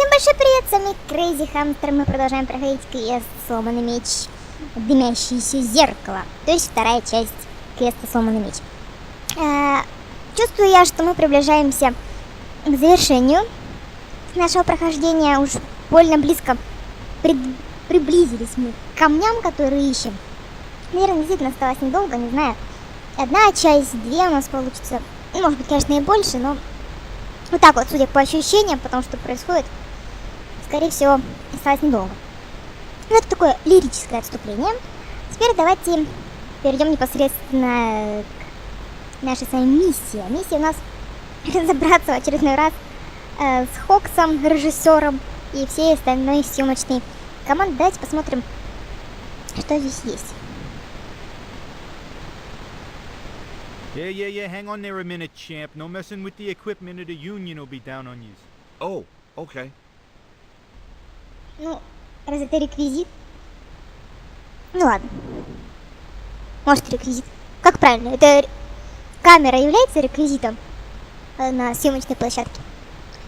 Всем большой привет, с вами Крейзи Хамстер. Мы продолжаем проходить квест «Сломанный меч. Дымящееся зеркало». То есть вторая часть квеста «Сломанный меч». Чувствую я, что мы приближаемся к завершению нашего прохождения. Уж больно близко приблизились мы к камням, которые ищем. Наверное, действительно осталось недолго, не знаю. Одна часть, две у нас получится. Ну, может быть, конечно, и больше, но вот так вот, судя по ощущениям, потому что происходит, скорее всего, осталось недолго. Ну, это такое лирическое отступление. Теперь давайте перейдем непосредственно к нашей с вами миссии. Миссия у нас разобраться в очередной раз с Хоксом, режиссером и всей остальной съемочной командой. Давайте посмотрим, что здесь есть. Yeah, hang on there a minute, champ. No messing with the equipment or the union will be down on you. Oh, okay. Ну, раз это реквизит. Ну ладно. Может, реквизит. Как правильно? Это камера является реквизитом на съемочной площадке?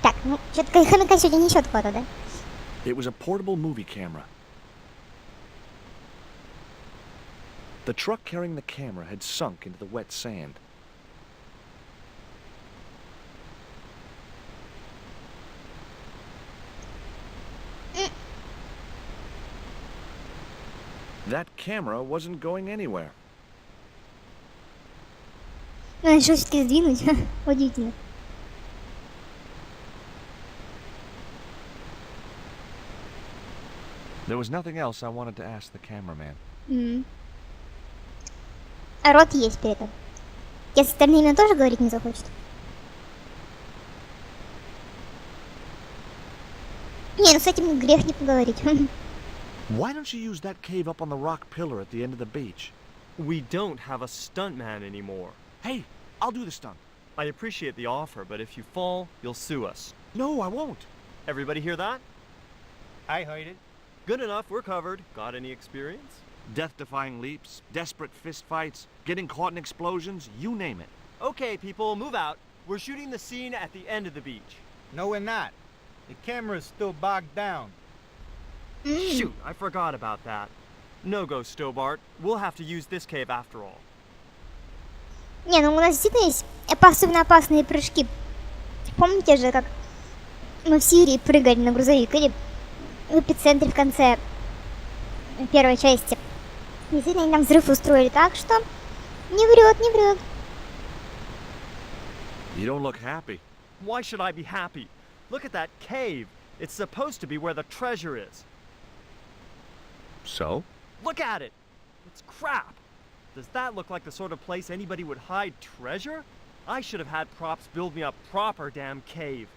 Так, ну, что-то хомяка сегодня несет куда-то, да? It was a portable movie camera. The truck carrying the camera had sunk into the wet sand. That camera wasn't going anywhere. Ну, решил все-таки сдвинуть. Удивительно. There was nothing else I wanted to ask the cameraman. А рот есть при этом. Если остальные имя тоже говорить не захочет. Не, ну с этим грех не поговорить. Why don't you use that cave up on the rock pillar at the end of the beach? We don't have a stuntman anymore. Hey, I'll do the stunt. I appreciate the offer, but if you fall, you'll sue us. No, I won't. Everybody hear that? I heard it. Good enough, we're covered. Got any experience? Death-defying leaps, desperate fistfights, getting caught in explosions, you name it. Okay, people, move out. We're shooting the scene at the end of the beach. No, we're not. The camera's still bogged down. Shoot, I forgot about that. No go, Stobart. We'll have to use this cave after all. Не, ну у нас действительно есть особенно опасные прыжки. Помните же, как мы в Сирии прыгали на грузовик или в эпицентре в конце первой части. Действительно, они там взрыв устроили, так что не врет, не врет. You don't look happy. Why should I be happy? Look at that cave. It's supposed to be where the treasure is. So? Look at it! It's crap! Does that look like the sort of place anybody would hide treasure? I should have had props build me a proper damn cave.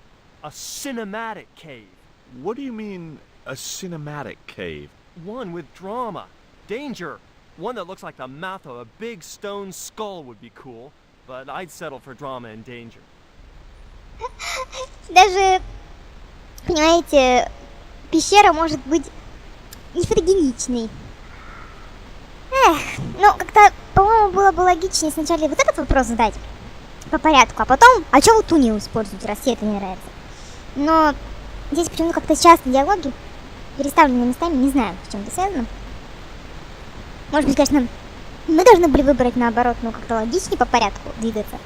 A cinematic cave. What do you mean, a cinematic cave? One with drama. Danger. One that looks like the mouth of a big stone skull would be cool, but I'd settle for drama and danger. Даже, понимаете, пещера может быть не фотогеничной. Эх, ну как-то, по-моему, было бы логичнее сначала вот этот вопрос задать по порядку, а потом, а чё вы тунео используете, раз тебе это не нравится? Но здесь почему-то как-то часто диалоги переставлены местами, не знаю, с чем это связано. Может быть, конечно, мы должны были выбрать наоборот, но как-то логичнее по порядку двигаться.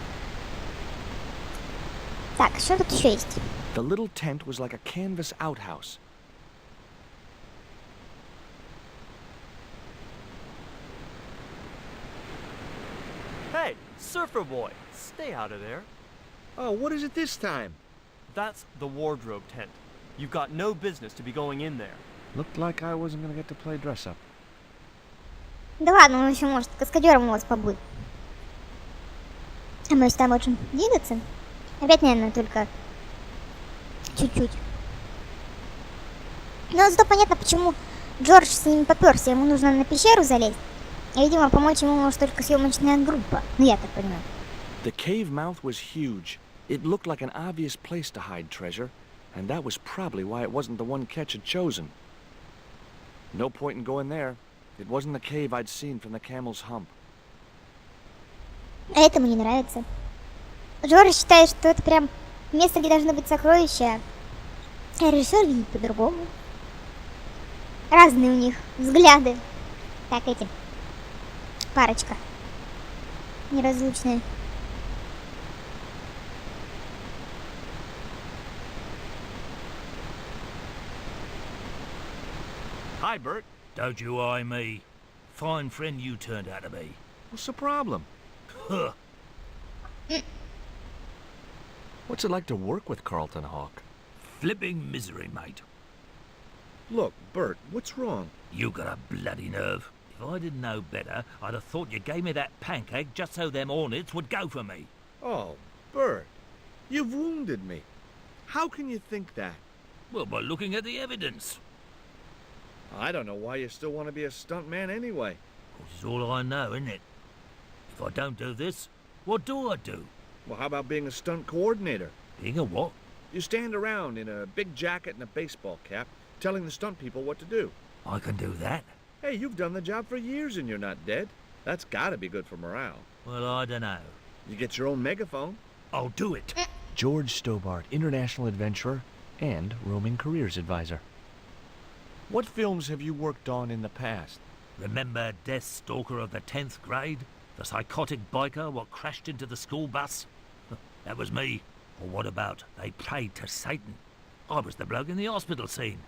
Так, что тут еще есть? The little tent was like a canvas outhouse. Hey, surfer boy, stay out of there. Oh, what is it this time? That's the wardrobe tent. You've got no business to be going in there. Looked like I wasn't gonna get to play dress-up. Да ладно, он еще может каскадером у вас побудет. А мы там можем двигаться? Опять, наверное, только чуть-чуть. Но зато понятно, почему Джордж с ними попёрся. Ему нужно на пещеру залезть. И, видимо, помочь ему может только съемочная группа. Ну, я так понимаю. The cave mouth was huge. It looked like an obvious place to hide treasure, and that was probably why it wasn't the one Ketch had chosen. No point in going there. It wasn't the cave I'd seen from the camel's hump. А это мне нравится. Джордж считает, что это прям место, где должны быть сокровища. А режиссер видит по-другому. Разные у них взгляды. Так, эти. Парочка. Неразлучная. Hi, Bert. Don't you eye me. Fine friend you turned out to be. What's the problem? Huh. What's it like to work with Carlton Hawk? Flipping misery, mate. Look, Bert, what's wrong? You got a bloody nerve. If I didn't know better, I'd have thought you gave me that pancake just so them hornets would go for me. Oh, Bert, you've wounded me. How can you think that? Well, by looking at the evidence. I don't know why you still want to be a stuntman anyway. Which is all I know, isn't it? If I don't do this, what do I do? Well, how about being a stunt coordinator? Being a what? You stand around in a big jacket and a baseball cap, telling the stunt people what to do. I can do that. Hey, you've done the job for years and you're not dead. That's gotta be good for morale. Well, I don't know. You get your own megaphone. I'll do it. George Stobart, international adventurer and roaming careers advisor. What films have you worked on in the past? Remember Death Stalker of the 10th grade? The psychotic biker what crashed into the school bus? That was me. Or what about They Prayed to Satan? I was the bloke in the hospital scene.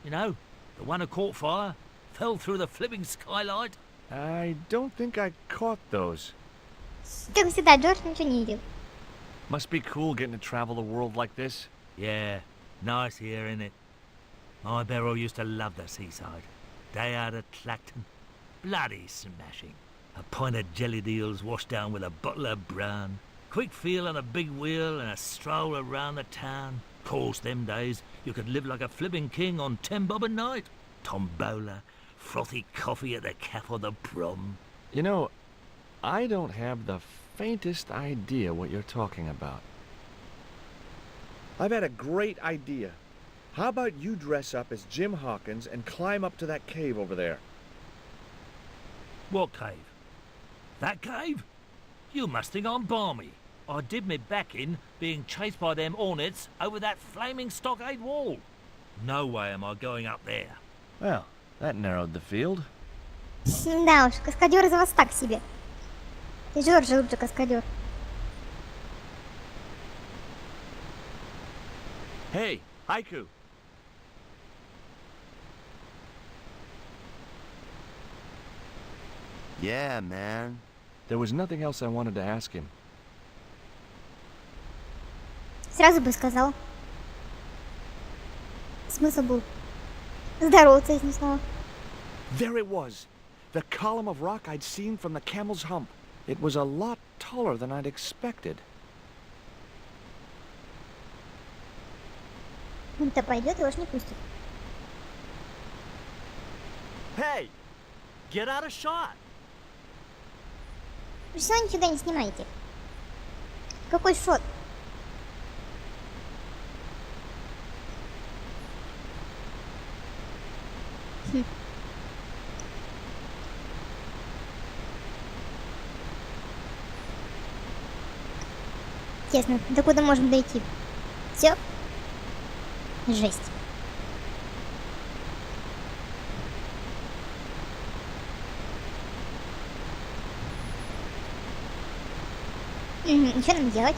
You know, the one who caught fire, fell through the flipping skylight. I don't think I caught those. Как всегда, Джордж ничего не видел. Must be cool getting to travel the world like this. Yeah, nice here, innit? My Beryl used to love the seaside. Day out at Clacton. Bloody smashing. A pint of jelly deals washed down with a bottle of brown. Quick feel on a big wheel and a stroll around the town. Course, them days, you could live like a flipping king on 10 bob a night. Tombola, frothy coffee at the cap or the prom. You know, I don't have the faintest idea what you're talking about. I've had a great idea. How about you dress up as Jim Hawkins and climb up to that cave over there? What cave? That cave? You must think I'm balmy. I did me back in being chased by them hornets over that flaming stockade wall. No way am I going up there. Well, that narrowed the field. Да уж, каскадер из вас так себе. Ты Джордж лучше каскадер. Hey, Haiku. Yeah, man. There was nothing else I wanted to ask him. Сразу бы сказал. Смысл был здороваться с ним снова. There it was. The column of rock I'd seen from the camel's hump. It was a lot taller than I'd expected. Он-то пойдет, его ж не пустит. Hey! Get out of shot! Вы все нифига не снимаете. Какой шот? Интересно, до куда можем дойти? Все? Жесть. И что нам делать?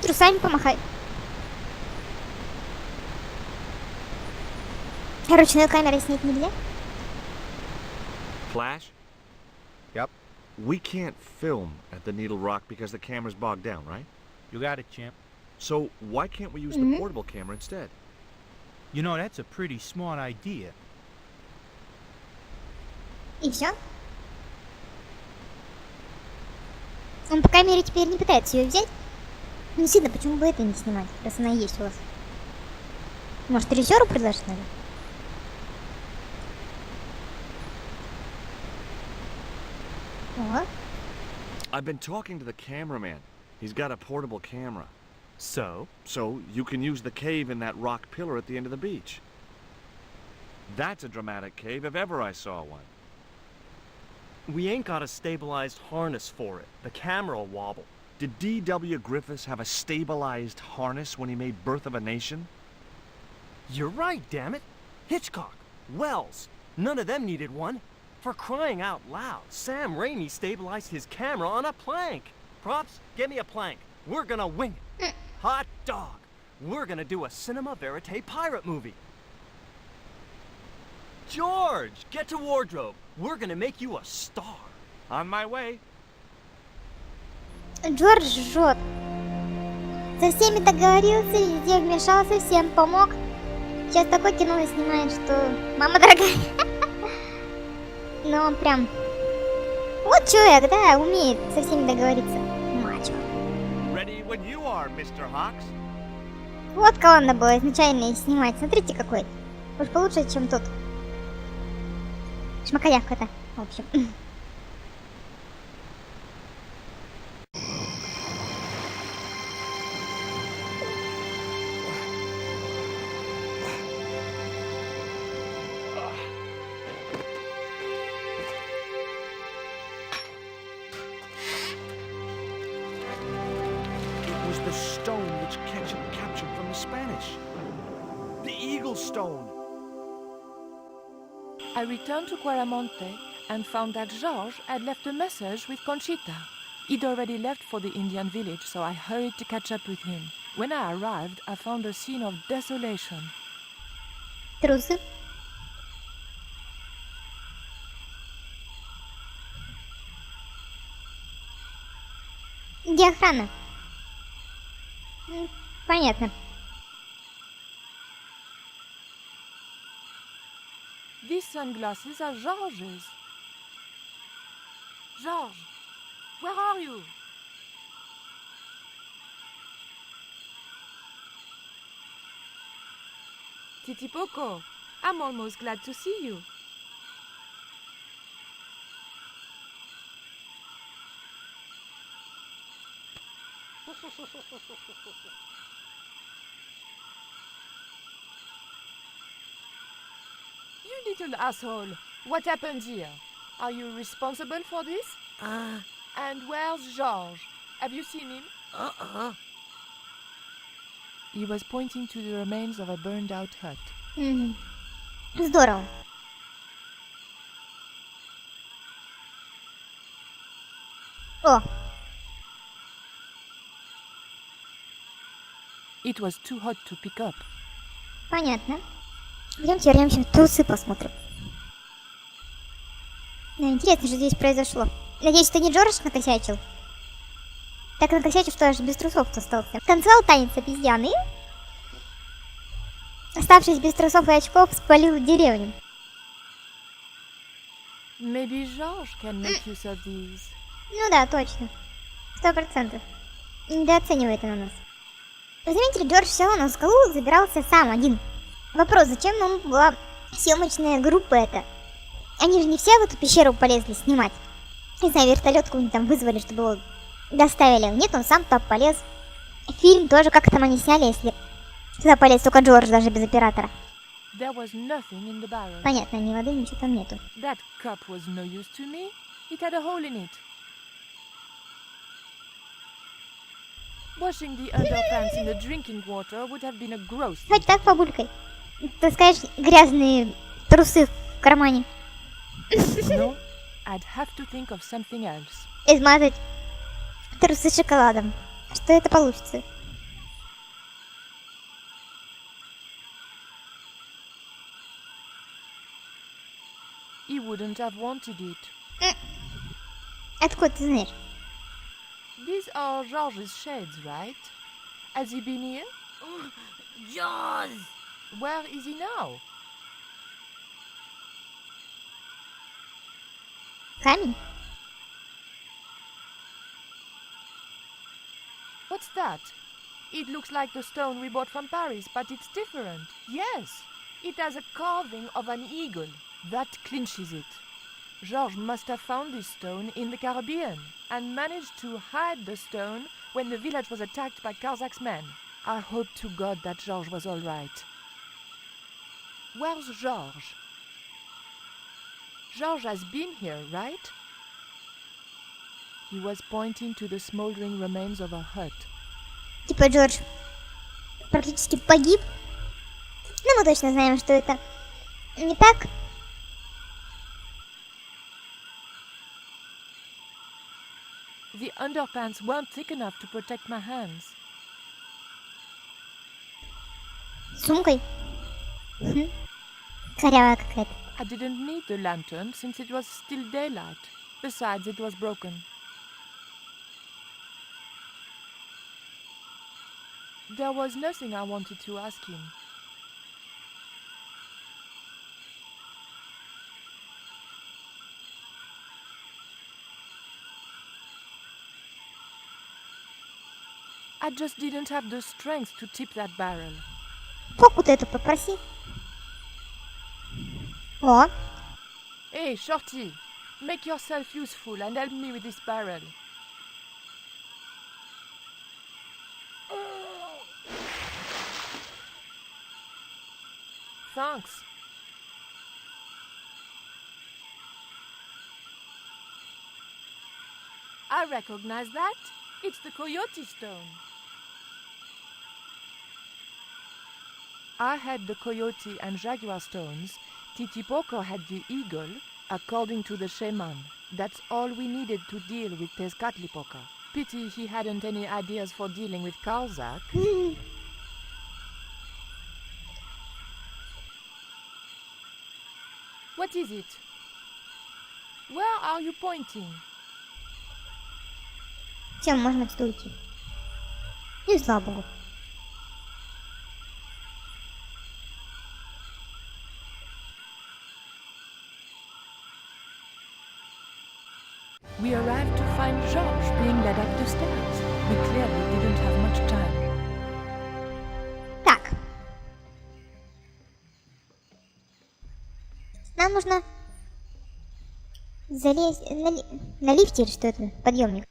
Трусами помахай. Ручной камерой снять нельзя? Flash? Yep. We can't film at the Needle Rock because the camera's bogged down, right? You got it, champ. So why can't we use the portable camera instead? You know, that's a pretty smart idea. И все? Он по камере теперь не пытается ее взять. Ну, действительно, почему бы это не снимать, раз она есть у вас? Может, режиссеру предложить надо? О, I've been talking to the cameraman. He's got a portable camera. So? So you can use the cave in that rock pillar at the end of the beach. That's a dramatic cave if ever I saw one. We ain't got a stabilized harness for it. The camera'll wobble. Did D.W. Griffiths have a stabilized harness when he made Birth of a Nation? You're right, damn it. Hitchcock, Wells, none of them needed one. For crying out loud, Sam Raimi stabilized his camera on a plank. Props, get me a plank. We're gonna wing it. Hot dog. We're gonna do a cinema verite pirate movie. George, get to wardrobe. We're gonna make you a star. On my way. Джордж жжет. Со всеми договорился, везде вмешался, всем помог. Сейчас такое кино снимает, что... Мама дорогая. Но он прям... Вот человек, да, умеет со всеми договориться. Мачо. Ready when you are, Mr. Hawks. Вот кого надо было изначально снимать. Смотрите какой. Уж получше, чем тот. Шмакоявка-то, в общем. It was the stone which Ketchum captured from the Spanish. The Eagle Stone. I returned to Quaramonte and found that Georges had left a message with Conchita. He'd already left for the Indian village, so I hurried to catch up with him. When I arrived, I found a scene of desolation. Трусы. Где охрана? Понятно. These sunglasses are Georges. Georges, where are you? Titipoco, I'm almost glad to see you. You little asshole! What happened here? Are you responsible for this? And where's Georges? Have you seen him? He was pointing to the remains of a burned-out hut. Здорово. О, It was too hot to pick up. понятно. Пойдемте вернемся в трусы посмотрим. Да, интересно, что здесь произошло. Надеюсь, что не Джордж накосячил. Так накосячил, что аж без трусов остался. Танцевал танец обезьяны. Оставшись без трусов и очков, спалил деревню. Maybe Georges can make use of these. Ну да, точно. 100%. Недооценивает она нас. Вы заметили, Джордж сел на скалу, забирался сам один. Вопрос, зачем нам была съемочная группа эта? Они же не все в эту пещеру полезли снимать. Не знаю, вертолет какой-нибудь там вызвали, чтобы его доставили. Нет, он сам туда полез. Фильм тоже как там они сняли, если туда полез только Джордж, даже без оператора. There was nothing in the barrel. Понятно, ни воды, ничего там нету. That cup was no use to me. It had a hole in it. Washing the underpants in the drinking water would have been a gross thing. Хоть так побулькой. Ты скажешь, грязные трусы в кармане. No, I'd have to think of something else. Измазать трусы шоколадом. Что это получится? He wouldn't have wanted it. Откуда ты знаешь? These are Georges' shades, right? Has he been here? Jaws! Where is he now? Камень? What's that? It looks like the stone we bought from Paris, but it's different. Yes, it has a carving of an eagle. That clinches it. Georges must have found this stone in the Caribbean and managed to hide the stone when the village was attacked by Carzak's men. I hope to God that Georges was all right. Where's Georges? Georges has been here, right? He was pointing to the smoldering remains of a hut. Типа Джордж практически погиб. Но мы точно знаем, что это не так. The underpants weren't thick enough to protect my hands. С сумкой. Корявая какая-то. I didn't need the lantern since it was still daylight. Besides, it was broken. There was nothing I wanted to ask him. I just didn't have the strength to tip that barrel. Фоку-то это попроси. О, Hey, Shorty, make yourself useful and help me with this barrel. Thanks. I recognize that. It's the coyote stone. I had the coyote and jaguar stones. Titipoco had the eagle, according to the shaman. That's all we needed to deal with Tezcatlipoca. Pity he hadn't any ideas for dealing with Karzak. What is it? Where are you pointing? все, можно отсюда уйти. И слава богу. We arrived to find George being led up the stairs. We clearly didn't have much time. Так. Нам нужно залезть на лифте или что это? Подъемник.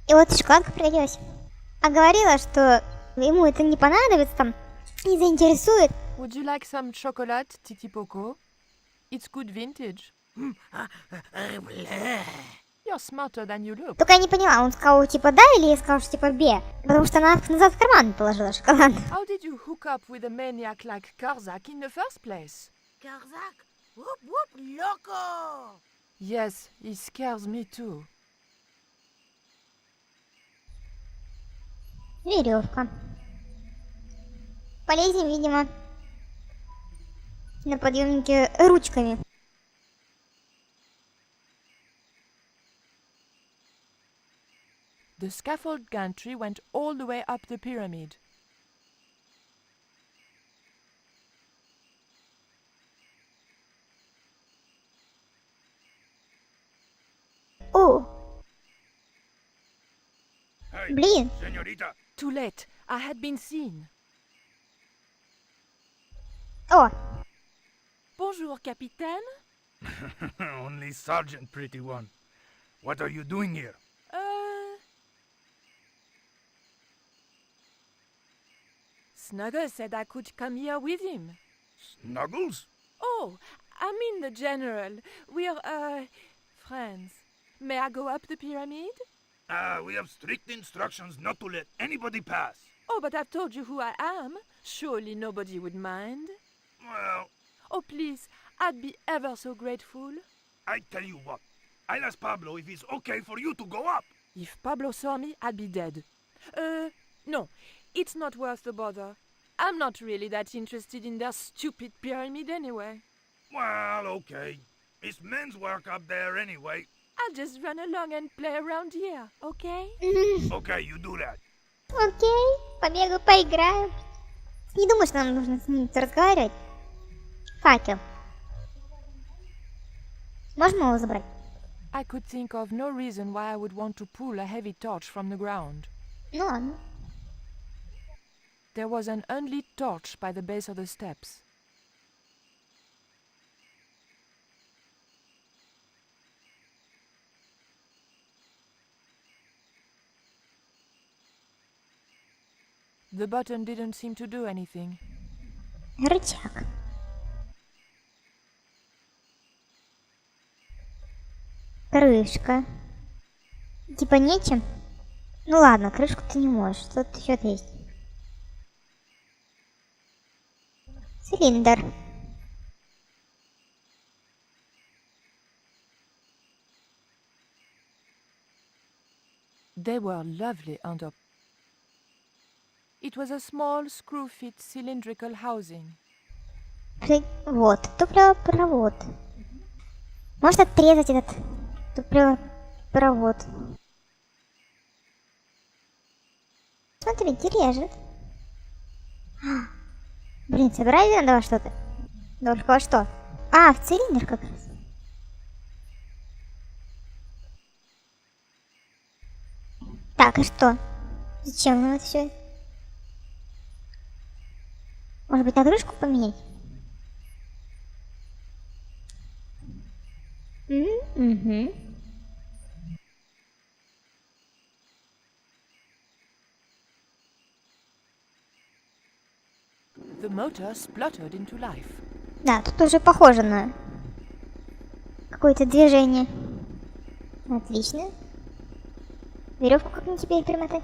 И вот шоколадка пригодилась. А говорила, что ему это не понадобится, там, не заинтересует. Would you like some chocolate, Titipoco? It's good vintage. You're smarter than you look. Только я не поняла, он сказал типа да или я сказал, что типа бе? Потому что она назад в карман положила шоколад. How did you hook up with a maniac like Karzak in the first place? Karzak, whoop whoop loco! Yes, he scares me too. Веревка. Полезем, видимо, на подъемнике ручками. The scaffold gantry went all the way up the pyramid. О, Hey, блин. señorita. Too late. I had been seen. О, Bonjour, capitaine. Only Sergeant, pretty one. What are you doing here? Snuggle said I could come here with him. Snuggles? Oh, I mean the general. We're, friends. May I go up the pyramid? We have strict instructions not to let anybody pass. Oh, but I've told you who I am. Surely nobody would mind. Well, Oh, please, I'd be ever so grateful. I tell you what. I'll ask Pablo if it's okay for you to go up. If Pablo saw me, I'd be dead. No, it's not worth the bother. I'm not really that interested in their stupid pyramid anyway. Well, okay. It's men's work up there anyway. I'll just run along and play around here, okay? Okay, you do that. окей, побегаю, поиграю. Не думаю, что нам нужно с ним разговаривать. Факел. Можем его забрать? I could think of no reason why I would want to pull a heavy torch from the ground. Ну ладно. There was an unlit torch by the base of the steps. The button didn't seem to do anything. Рычаг. Крышка. Типа нечем? Ну ладно, крышку ты не можешь. Тут еще есть. Цилиндр. They were lovely under. It was a small screw-fit cylindrical housing. Вот, топливопровод. Может отрезать этот топливопровод. Смотрите, режет. Блин, собираюсь надо во что-то. Только во что? А, в цилиндр как раз. Так, и что? Зачем нам это все? Может быть, на крышку поменять? Угу. The motor spluttered into life. Да, тут уже похоже на какое-то движение. Отлично. Веревку как мне теперь перемотать?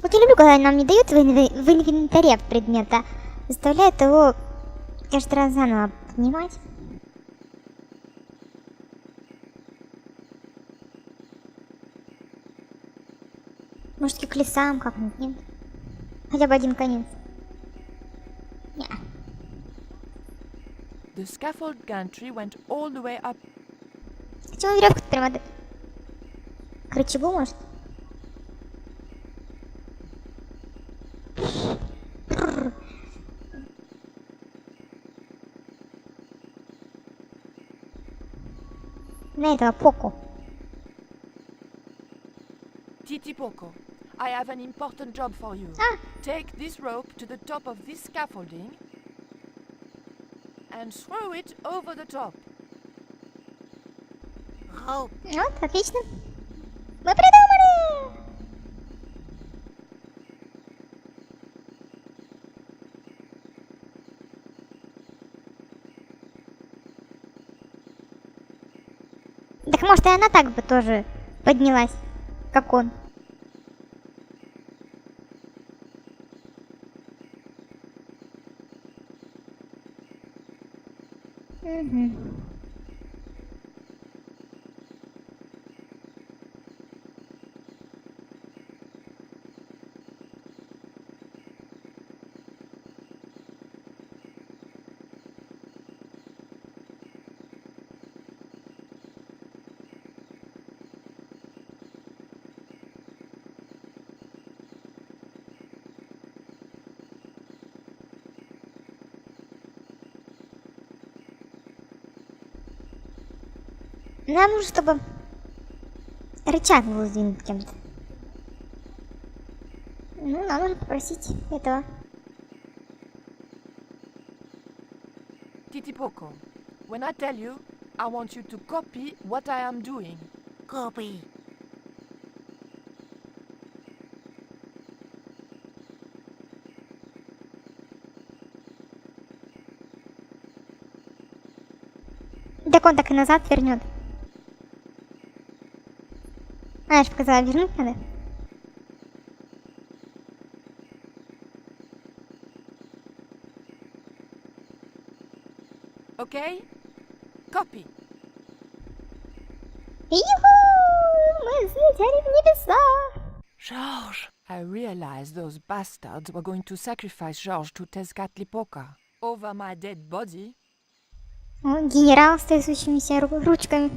Вот я люблю, когда нам не дают в инвентаре предмета, заставляют его каждый раз заново поднимать. Может, к лесам как-нибудь, нет? Хотя бы один конец. Не. The scaffold gantry went all the way up. Почему веревку-то прямо к рычагу, может? На этого поку. Titipoco, I have an important job for you. Ah. Take this rope to the top of this scaffolding and throw it over the top. Rope. Вот, отлично. Мы придумали! Так может и она так бы тоже поднялась, как он. Угу. Нам нужно, чтобы рычаг был сдвинут кем-то. Ну, нам нужно попросить этого. Titipoco, when I tell you, I want you to copy what I am doing. Copy. Так он так и назад вернет. А, я же показала, вернуть надо. Okay? Copy. Юху! Мы взлетели в небеса! George! I realized those bastards were going to sacrifice George to Tezcatlipoca over my dead body. О, генерал с трясущимися ручками.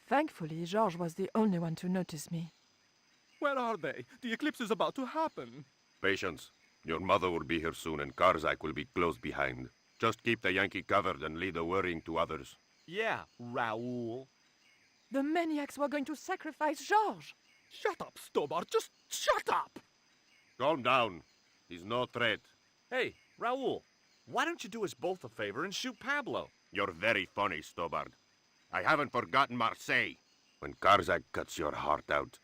Thankfully, George was the only one to notice me. Where are they? The eclipse is about to happen. Patience. Your mother will be here soon and Karzak will be close behind. Just keep the Yankee covered and leave the worrying to others. Yeah, Raoul. The maniacs were going to sacrifice George! Shut up, Stobart. Just shut up. Calm down. He's no threat. Hey, Raoul, why don't you do us both a favor and shoot Pablo? You're very funny, Stobart. I haven't forgotten Marseille. When Karzak cuts your heart out,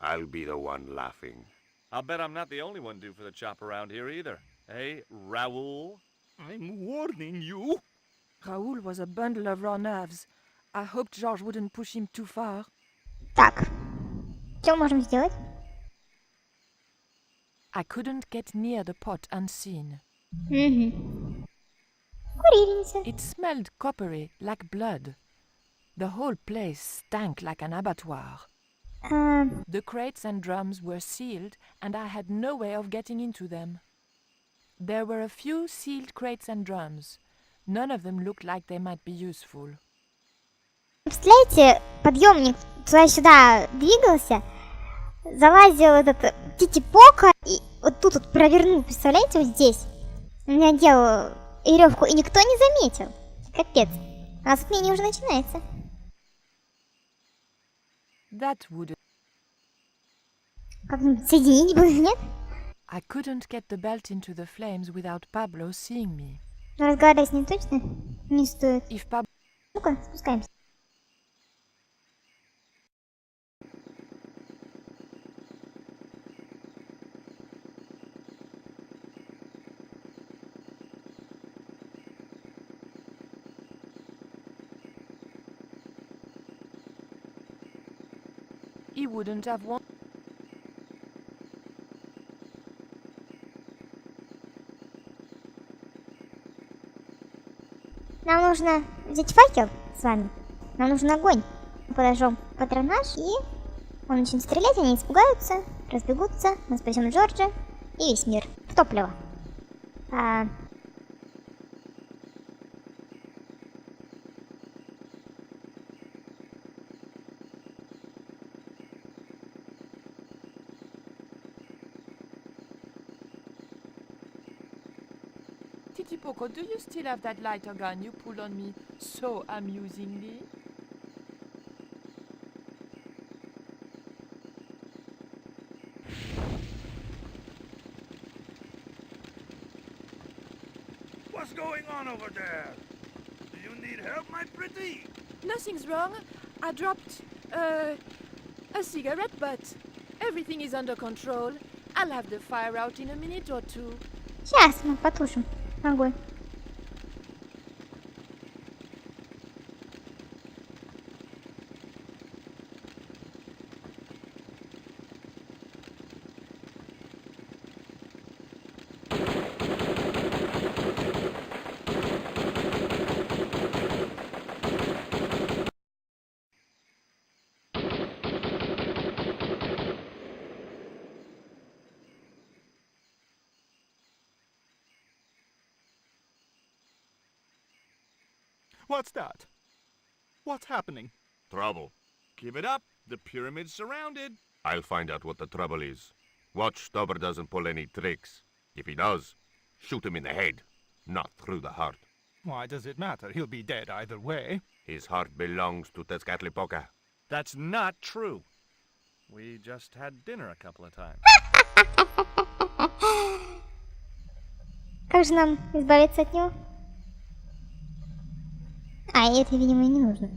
I'll be the one laughing. I'll bet I'm not the only one due for the chop around here either. Hey, Raoul? I'm warning you. Raoul was a bundle of raw nerves. I hoped George wouldn't push him too far. Так, что можем сделать? I couldn't get near the pot unseen. Курильница. It smelled coppery, like blood. The whole place stank like an abattoir. The crates and drums were sealed, and I had no way of getting into them. There were a few sealed crates and drums. None of them looked like they might be useful. Представляете, подъемник туда-сюда двигался, залазил этот тити-пока и вот тут вот провернул, представляете, вот здесь. Он надел веревку, и никто не заметил. Капец. А затмение уже начинается. That would... Как-нибудь соединить бы, нет? I couldn't get the belt into the flames without Pablo seeing me. Разгадать не точно? Не стоит. If Pablo... Ну-ка, спускаемся. He wouldn't have wanted... Нам нужно взять факел с вами. Нам нужен огонь. Мы подожжем патронаж, и он начнет стрелять, они испугаются, разбегутся, мы спасем Джорджа и весь мир. В топливо. Titi-Poco, do you still have that lighter gun you pulled on me so amusingly? What's going on over there? Do you need help, my pretty? Nothing's wrong. I dropped, a cigarette butt. Everything is under control. I'll have the fire out in a minute or two. Сейчас мы потушим огонь. What's that? What's happening? Trouble. Give it up. The pyramid's surrounded. I'll find out what the trouble is. Watch Stobart doesn't pull any tricks. If he does, shoot him in the head, not through the heart. Why does it matter? He'll be dead either way. His heart belongs to Tezcatlipoca. That's not true. We just had dinner a couple of times. Как же нам избавиться от него? А, и это, видимо, и не нужно.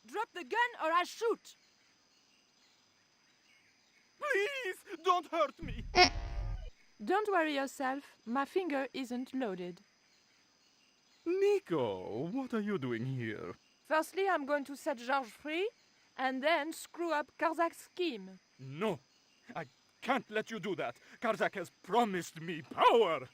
Drop the gun or I shoot! Please, don't hurt me. Don't worry yourself. My finger isn't loaded. Nico, what are you doing here? Firstly, I'm going to set George free, and then screw up Karzak's scheme. No, I can't let you do that. Karzak has promised me power.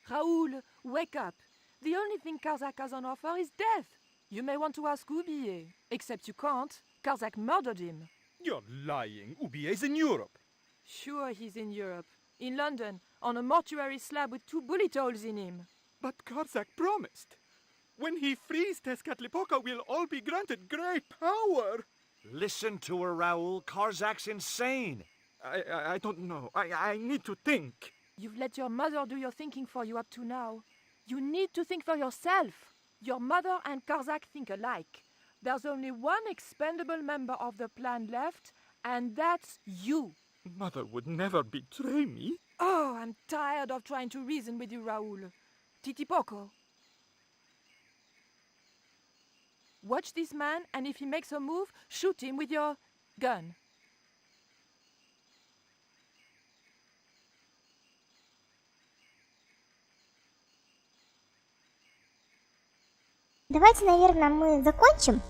Raoul, wake up. The only thing Karzak has on offer is death. You may want to ask Oublié, except you can't. Karzak murdered him. You're lying. Oublié's in Europe. Sure, he's in Europe. In London, on a mortuary slab with 2 bullet holes in him. But Karzak promised. When he frees Tezcatlipoca, we'll all be granted great power. Listen to her, Raoul. Karzak's insane. I don't know. I need to think. You've let your mother do your thinking for you up to now. You need to think for yourself. Your mother and Karzak think alike. There's only one expendable member of the plan left, and that's you. Mother would never betray me. Oh, I'm tired of trying to reason with you, Raoul. Titipoco. Watch this man, and if he makes a move, shoot him with your gun. Давайте, наверное, мы закончим.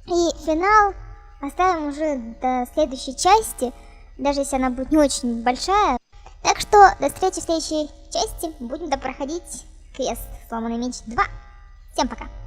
И финал оставим уже до следующей части, даже если она будет не очень большая. Так что до встречи в следующей части. Будем допроходить квест «Сломанный меч 2». Всем пока!